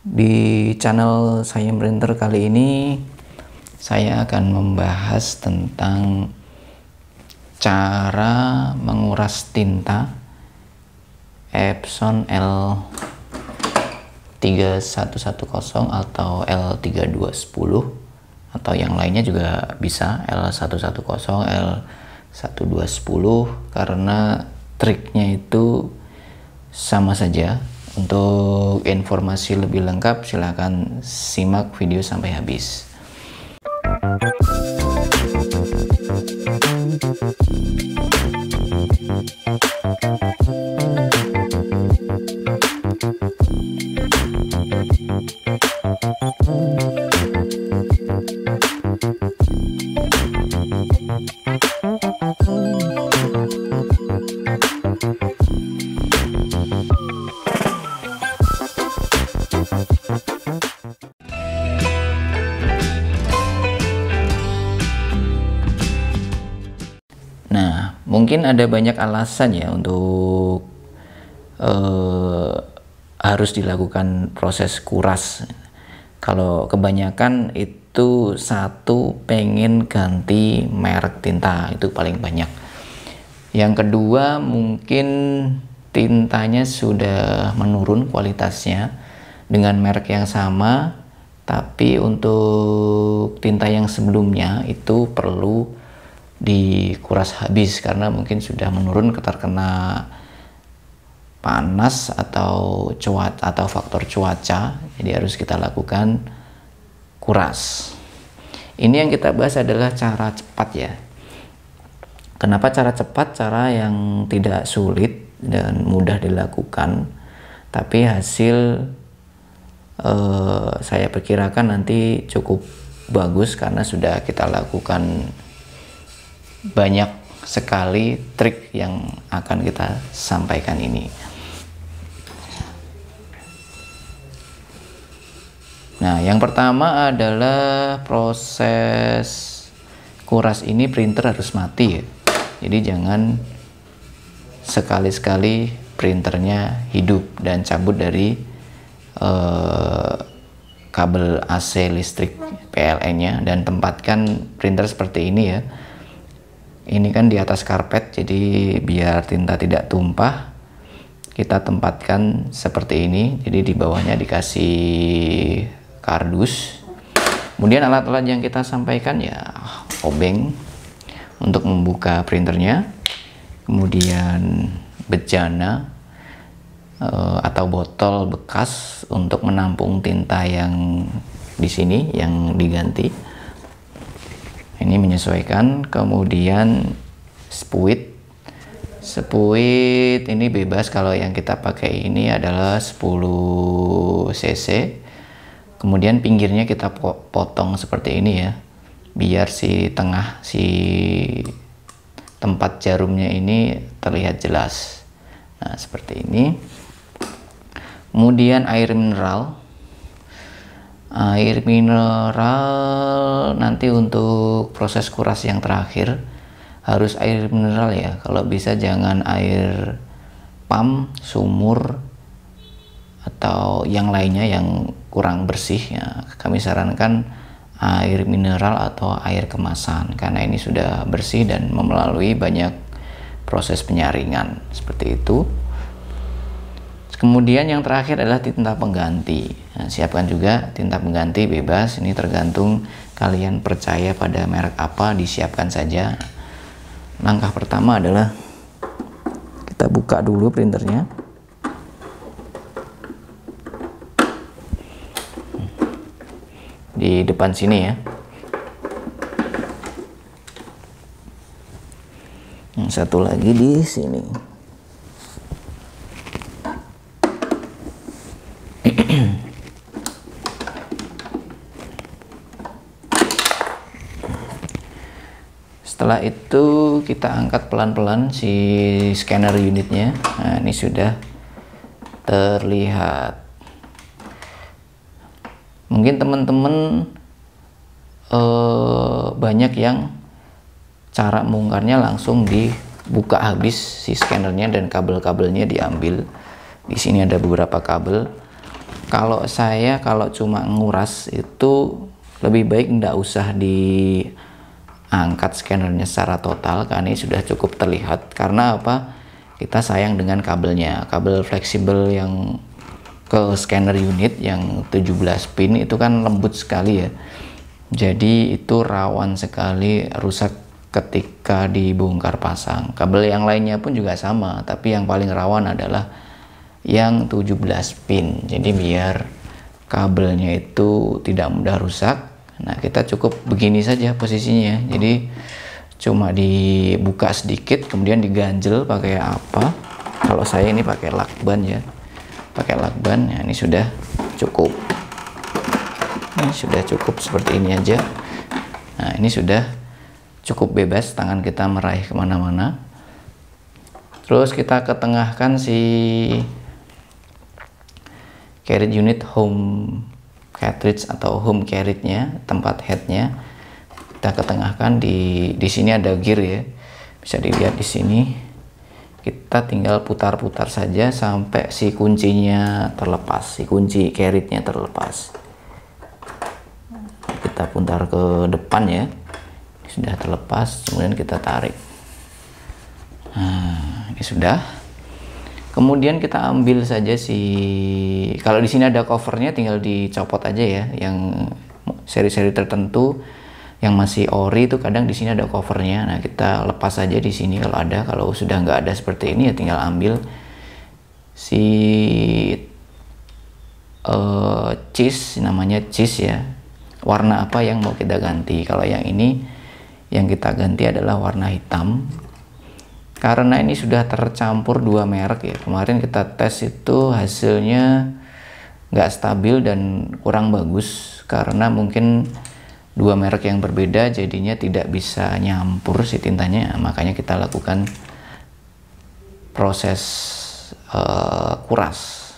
Di channel saya Printer kali ini saya akan membahas tentang cara menguras tinta Epson L3110 atau L3210 atau yang lainnya juga bisa L110, L1210, karena triknya itu sama saja. Untuk informasi lebih lengkap silakan simak video sampai habis. Nah, mungkin ada banyak alasan ya untuk harus dilakukan proses kuras. Kalau kebanyakan itu satu, pengen ganti merek tinta, itu paling banyak. Yang kedua, mungkin tintanya sudah menurun kualitasnya dengan merek yang sama, tapi untuk tinta yang sebelumnya itu perlu dikuras habis karena mungkin sudah menurun, terkena panas atau faktor cuaca, jadi harus kita lakukan kuras. Ini yang kita bahas adalah cara cepat ya. Kenapa cara cepat? Cara yang tidak sulit dan mudah dilakukan, tapi hasil saya perkirakan nanti cukup bagus karena sudah kita lakukan banyak sekali trik yang akan kita sampaikan ini. Nah, yang pertama adalah proses kuras ini printer harus mati ya. Jadi jangan sekali-sekali printernya hidup dan cabut dari kabel AC listrik PLN-nya dan tempatkan printer seperti ini ya. Ini kan di atas karpet, jadi biar tinta tidak tumpah kita tempatkan seperti ini. Jadi di bawahnya dikasih kardus. Kemudian alat-alat yang kita sampaikan ya obeng untuk membuka printernya, kemudian bejana atau botol bekas untuk menampung tinta yang di sini yang diganti. Ini menyesuaikan. Kemudian spuit ini bebas, kalau yang kita pakai ini adalah 10 cc. Kemudian pinggirnya kita potong seperti ini ya, biar si tempat jarumnya ini terlihat jelas. Nah, seperti ini. Kemudian air mineral nanti untuk proses kuras yang terakhir harus air mineral ya. Kalau bisa jangan air pam, sumur atau yang lainnya yang kurang bersih ya. Kami sarankan air mineral atau air kemasan karena ini sudah bersih dan melalui banyak proses penyaringan seperti itu. Kemudian yang terakhir adalah tinta pengganti. Nah, siapkan juga tinta pengganti bebas, ini tergantung kalian percaya pada merek apa, disiapkan saja. Langkah pertama adalah kita buka dulu printernya. Di depan sini ya. Yang satu lagi di sini. Setelah itu kita angkat pelan-pelan si scanner unitnya. Nah, ini sudah terlihat. Mungkin teman-teman banyak yang cara membongkarnya langsung dibuka habis si scannernya dan kabel-kabelnya diambil. Di sini ada beberapa kabel. Kalau saya kalau cuma nguras itu lebih baik nggak usah diangkat scannernya secara total, karena ini sudah cukup terlihat. Karena apa? Kita sayang dengan kabelnya, kabel fleksibel yang ke scanner unit yang 17 pin itu kan lembut sekali ya. Jadi itu rawan sekali rusak ketika dibongkar pasang. Kabel yang lainnya pun juga sama, tapi yang paling rawan adalah yang 17 pin. Jadi biar kabelnya itu tidak mudah rusak, nah kita cukup begini saja posisinya. Jadi cuma dibuka sedikit, kemudian diganjel pakai apa? Kalau saya ini pakai lakban ya, pakai lakban. Ya, ini sudah cukup. Ini sudah cukup seperti ini aja. Nah, ini sudah cukup bebas tangan kita meraih kemana-mana. Terus kita ketengahkan si carriage unit home cartridge atau home carriage-nya, tempat headnya. Kita ketengahkan di sini ada gear ya, bisa dilihat di sini. Kita tinggal putar-putar saja sampai si kuncinya terlepas, si kunci carriage-nya terlepas. Kita putar ke depan ya, sudah terlepas, kemudian kita tarik. Nah, ini sudah. Kemudian kita ambil saja kalau di sini ada covernya tinggal dicopot aja ya. Yang seri-seri tertentu yang masih ori itu kadang di sini ada covernya. Nah, kita lepas saja di sini kalau ada. Kalau sudah nggak ada seperti ini ya tinggal ambil si cheese, namanya cheese ya. Warna apa yang mau kita ganti? Kalau yang ini yang kita ganti adalah warna hitam. Karena ini sudah tercampur dua merek ya. Kemarin kita tes itu hasilnya nggak stabil dan kurang bagus. Karena mungkin dua merek yang berbeda jadinya tidak bisa nyampur si tintanya. Makanya kita lakukan proses kuras.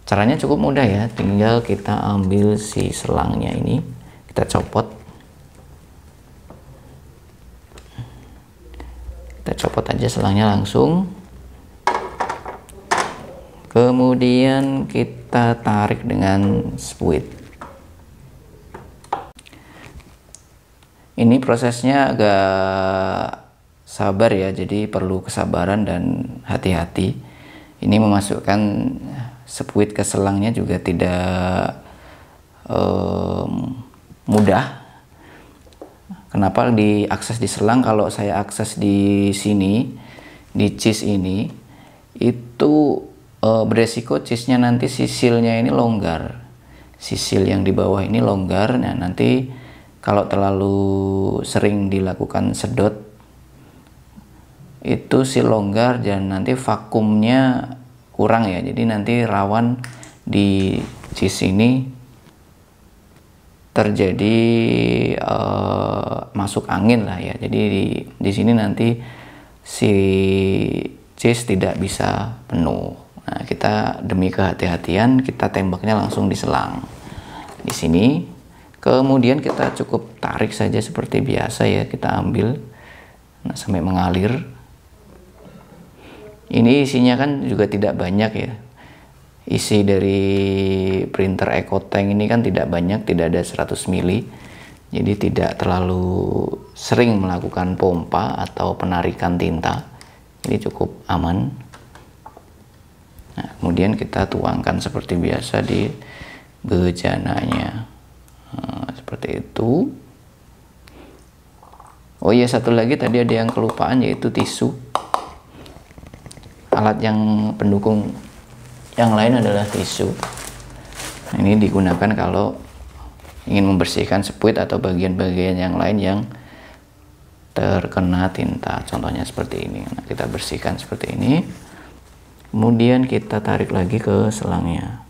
Caranya cukup mudah ya. Tinggal kita ambil si selangnya ini. Kita copot. Kita copot aja selangnya langsung. Kemudian kita tarik dengan spuit. Ini prosesnya agak sabar ya, jadi perlu kesabaran dan hati-hati. Ini memasukkan spuit ke selangnya juga tidak mudah. Kenapa diakses di selang? Kalau saya akses di sini, di cheese ini, itu beresiko cheese-nya nanti sisilnya ini longgar. Sisil yang di bawah ini longgar. Nah, nanti kalau terlalu sering dilakukan sedot, itu sil longgar dan nanti vakumnya kurang ya. Jadi nanti rawan di cheese ini terjadi masuk angin lah ya. Jadi di sini nanti si cheese tidak bisa penuh. Nah, kita demi kehati-hatian kita tembaknya langsung di selang di sini. Kemudian kita cukup tarik saja seperti biasa ya. Kita ambil sampai mengalir. Ini isinya kan juga tidak banyak ya. Isi dari printer EcoTank ini kan tidak banyak, tidak ada 100 mili. Jadi tidak terlalu sering melakukan pompa atau penarikan tinta. Ini cukup aman. Nah, kemudian kita tuangkan seperti biasa di bejananya. Nah, seperti itu. Oh iya, satu lagi tadi ada yang kelupaan, yaitu tisu. Alat yang pendukung yang lain adalah tisu. Ini digunakan kalau ingin membersihkan spuit atau bagian-bagian yang lain yang terkena tinta. Contohnya seperti ini. Nah, kita bersihkan seperti ini. Kemudian kita tarik lagi ke selangnya.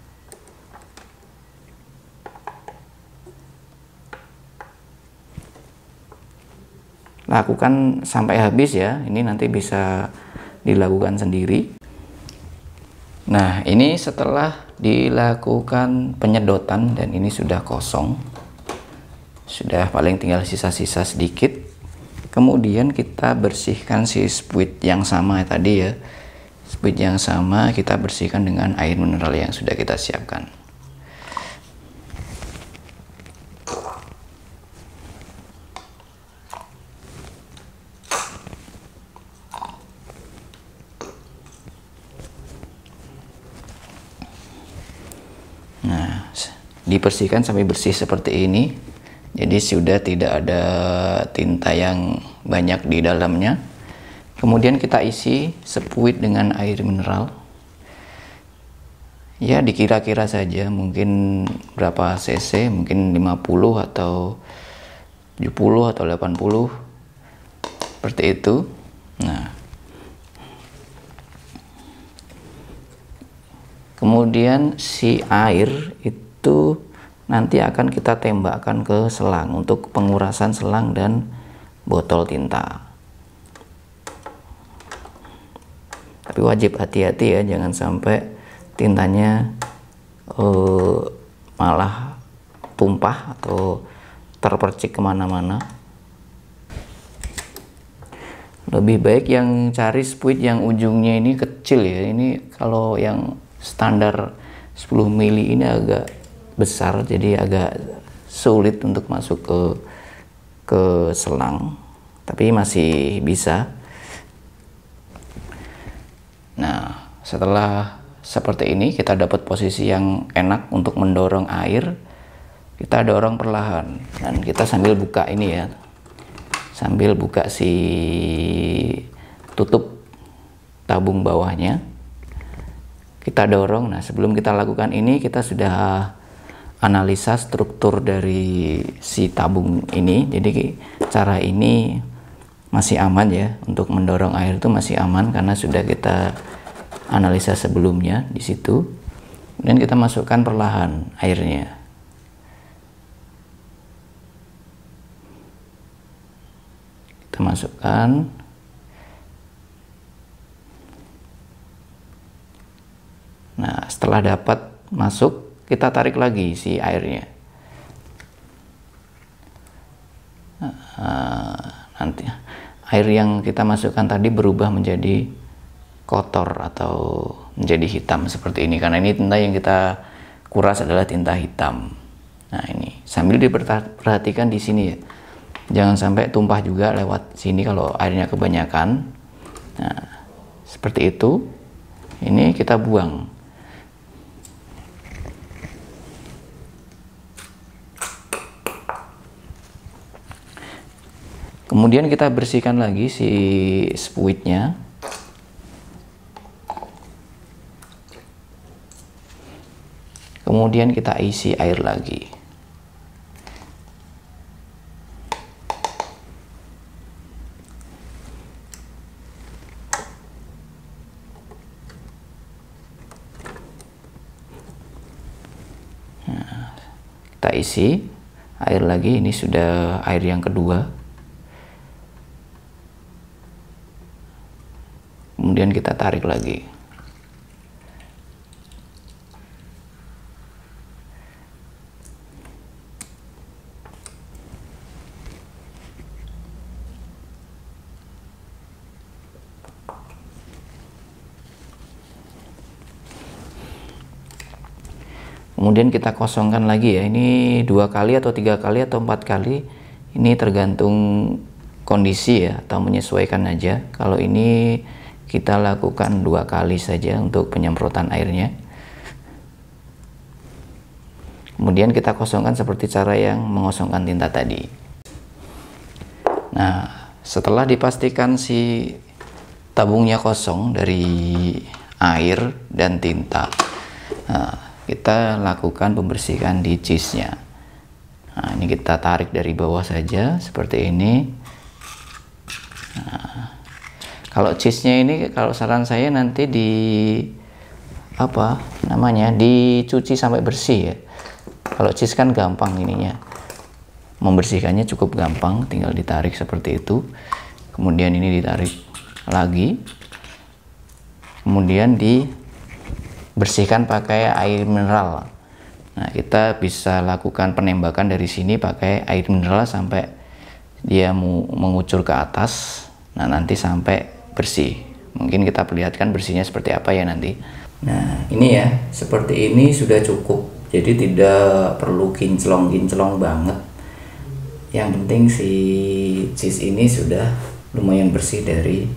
Lakukan sampai habis ya. Ini nanti bisa dilakukan sendiri. Nah, ini setelah dilakukan penyedotan dan ini sudah kosong. Sudah paling tinggal sisa-sisa sedikit. Kemudian kita bersihkan si spuit yang sama tadi ya. Speed yang sama kita bersihkan dengan air mineral yang sudah kita siapkan. Nah, dibersihkan sampai bersih seperti ini. Jadi sudah tidak ada tinta yang banyak di dalamnya. Kemudian kita isi sepuit dengan air mineral. Ya, dikira-kira saja, mungkin berapa cc, mungkin 50 atau 70 atau 80. Seperti itu. Nah, kemudian si air itu nanti akan kita tembakkan ke selang untuk pengurasan selang dan botol tinta. Tapi wajib hati-hati ya, jangan sampai tintanya malah tumpah atau terpercik kemana-mana. Lebih baik yang cari speed yang ujungnya ini kecil ya. Ini kalau yang standar 10 mili ini agak besar, jadi agak sulit untuk masuk ke selang, tapi masih bisa. Nah, setelah seperti ini kita dapat posisi yang enak untuk mendorong air. Kita dorong perlahan dan kita sambil buka ini ya, sambil buka si tutup tabung bawahnya, kita dorong. Nah, sebelum kita lakukan ini kita sudah analisa struktur dari si tabung ini. Jadi cara ini masih aman ya, untuk mendorong air itu masih aman karena sudah kita analisa sebelumnya di situ. Kemudian kita masukkan perlahan airnya. Kita masukkan. Nah, setelah dapat masuk, kita tarik lagi si airnya. Nanti air yang kita masukkan tadi berubah menjadi kotor atau menjadi hitam seperti ini, karena ini tinta yang kita kuras adalah tinta hitam. Nah, ini sambil diperhatikan di sini ya, jangan sampai tumpah juga lewat sini kalau airnya kebanyakan. Nah, seperti itu. Ini kita buang. Kemudian kita bersihkan lagi si spuitnya. Kemudian kita isi air lagi. Nah, kita isi air lagi. Ini sudah air yang kedua. Kemudian kita tarik lagi. Kemudian kita kosongkan lagi ya. Ini 2 kali atau 3 kali atau 4 kali. Ini tergantung kondisi ya, atau menyesuaikan aja. Kalau ini kita lakukan 2 kali saja untuk penyemprotan airnya. Kemudian kita kosongkan seperti cara yang mengosongkan tinta tadi. Nah, setelah dipastikan si tabungnya kosong dari air dan tinta, nah, kita lakukan pembersihan di cheese-nya. Nah, ini kita tarik dari bawah saja seperti ini. Nah, kalau cheese-nya ini, kalau saran saya nanti dicuci sampai bersih ya. Kalau cheese kan gampang ininya, membersihkannya cukup gampang, tinggal ditarik seperti itu. Kemudian ini ditarik lagi, kemudian dibersihkan pakai air mineral. Nah, kita bisa lakukan penembakan dari sini pakai air mineral sampai dia mengucur ke atas. Nah, nanti sampai bersih. Mungkin kita perlihatkan bersihnya seperti apa ya nanti. Nah ini ya, seperti ini sudah cukup, jadi tidak perlu kinclong-kinclong banget. Yang penting si cheese ini sudah lumayan bersih dari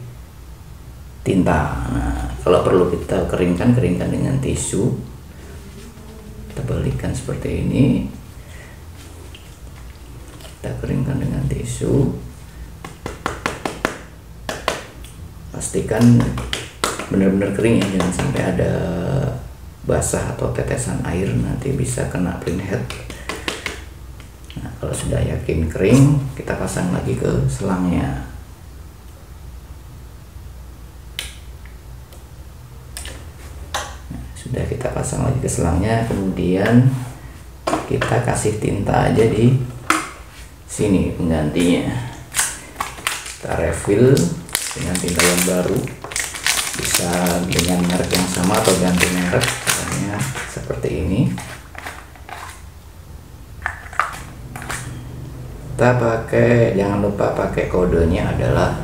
tinta. Nah kalau perlu kita keringkan dengan tisu. Kita balikkan seperti ini, kita keringkan dengan tisu. Pastikan benar-benar kering ya, jangan sampai ada basah atau tetesan air, nanti bisa kena print head. Nah kalau sudah yakin kering, kita pasang lagi ke selangnya. Nah, sudah kita pasang lagi ke selangnya, kemudian kita kasih tinta aja di sini penggantinya. Kita refill dengan tinta yang baru, bisa dengan merek yang sama atau ganti merek, caranya seperti ini. Kita pakai, jangan lupa pakai kodenya adalah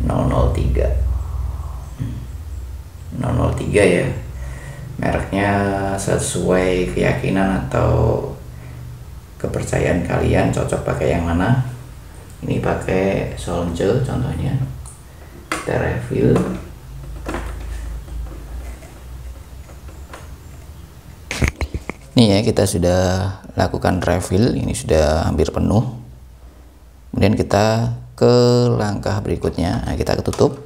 003 ya, mereknya sesuai keyakinan atau kepercayaan kalian, cocok pakai yang mana. Ini pakai Solje contohnya. Kita refill. Nih ya, kita sudah lakukan refill, ini sudah hampir penuh. Kemudian kita ke langkah berikutnya. Nah, kita tutup,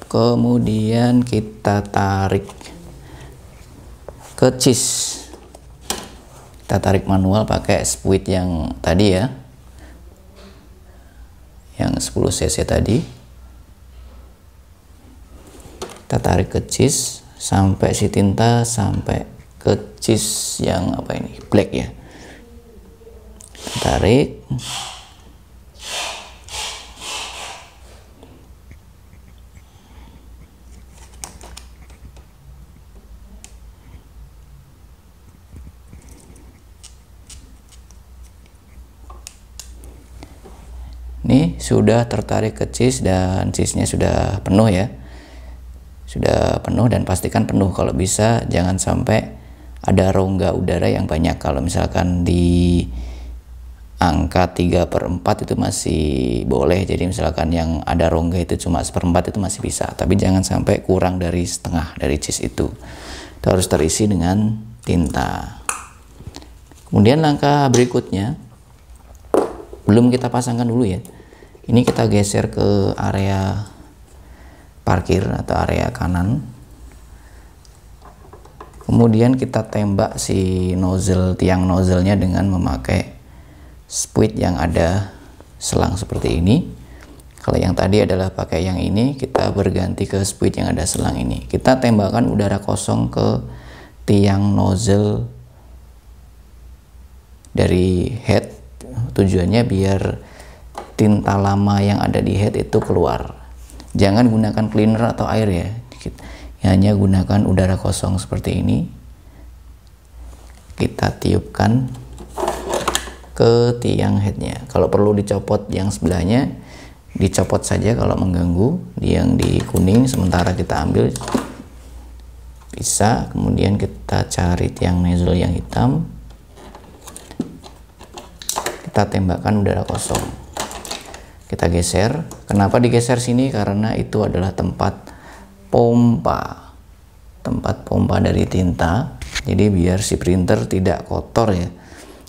kemudian kita tarik ke cheese. Kita tarik manual pakai spuit yang tadi ya, yang 10 cc tadi. Kita tarik ke cheese sampai si tinta sampai ke cheese yang apa ini, black ya. Kita tarik. Ini sudah tertarik ke cheese dan cheese-nya sudah penuh ya. Sudah penuh, dan pastikan penuh. Kalau bisa jangan sampai ada rongga udara yang banyak. Kalau misalkan di angka 3/4 itu masih boleh. Jadi misalkan yang ada rongga itu cuma 1/4 itu masih bisa. Tapi jangan sampai kurang dari setengah dari cheese itu. Itu harus terisi dengan tinta. Kemudian langkah berikutnya, belum kita pasangkan dulu ya. Ini kita geser ke area parkir atau area kanan. Kemudian kita tembak si nozzle, tiang nozzle-nya dengan memakai spuit yang ada selang seperti ini. Kalau yang tadi adalah pakai yang ini, kita berganti ke spuit yang ada selang ini. Kita tembakkan udara kosong ke tiang nozzle dari head. Tujuannya biar tinta lama yang ada di head itu keluar. Jangan gunakan cleaner atau air ya, hanya gunakan udara kosong seperti ini. Kita tiupkan ke tiang headnya. Kalau perlu dicopot yang sebelahnya, dicopot saja kalau mengganggu. Yang di kuning sementara kita ambil bisa. Kemudian kita cari tiang nozzle yang hitam, kita tembakkan udara kosong. Kita geser. Kenapa digeser sini? Karena itu adalah tempat pompa dari tinta. Jadi biar si printer tidak kotor ya.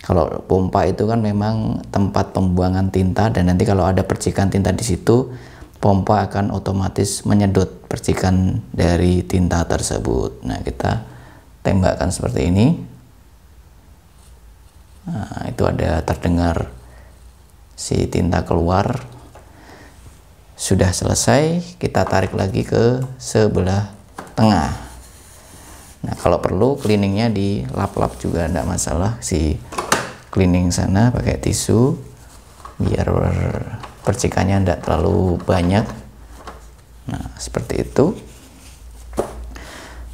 Kalau pompa itu kan memang tempat pembuangan tinta, dan nanti kalau ada percikan tinta di situ, pompa akan otomatis menyedot percikan dari tinta tersebut. Nah, kita tembakkan seperti ini. Nah, itu ada terdengar si tinta keluar. Sudah selesai, kita tarik lagi ke sebelah tengah. Nah, kalau perlu cleaningnya dilap-lap juga tidak masalah. Si cleaning sana pakai tisu biar percikannya tidak terlalu banyak. Nah, seperti itu.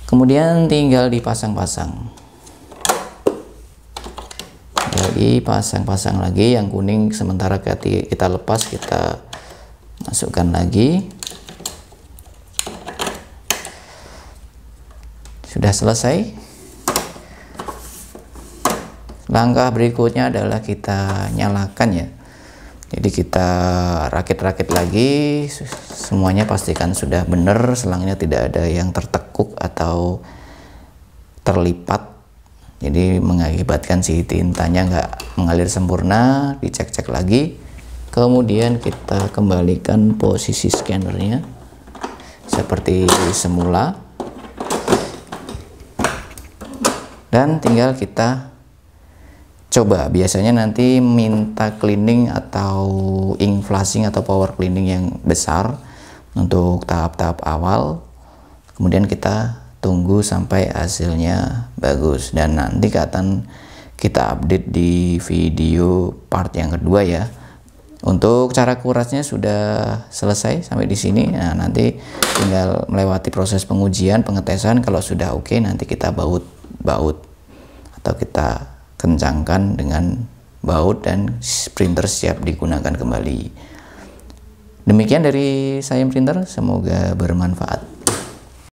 Kemudian tinggal dipasang-pasang. Jadi pasang-pasang lagi. Yang kuning sementara kita lepas, kita masukkan lagi. Sudah selesai. Langkah berikutnya adalah kita nyalakan ya. Jadi kita rakit-rakit lagi, semuanya pastikan sudah benar, selangnya tidak ada yang tertekuk atau terlipat. Jadi mengakibatkan si tintanya nggak mengalir sempurna, dicek-cek lagi. Kemudian kita kembalikan posisi scannernya seperti semula. Dan tinggal kita coba, biasanya nanti minta cleaning atau ink flushing atau power cleaning yang besar untuk tahap-tahap awal. Kemudian kita tunggu sampai hasilnya bagus, dan nanti akan kita update di video part yang kedua ya. Untuk cara kurasnya sudah selesai sampai di sini. Nah, nanti tinggal melewati proses pengujian, pengetesan. Kalau sudah oke, nanti kita baut atau kita kencangkan dengan baut dan printer siap digunakan kembali. Demikian dari saya Printer, semoga bermanfaat.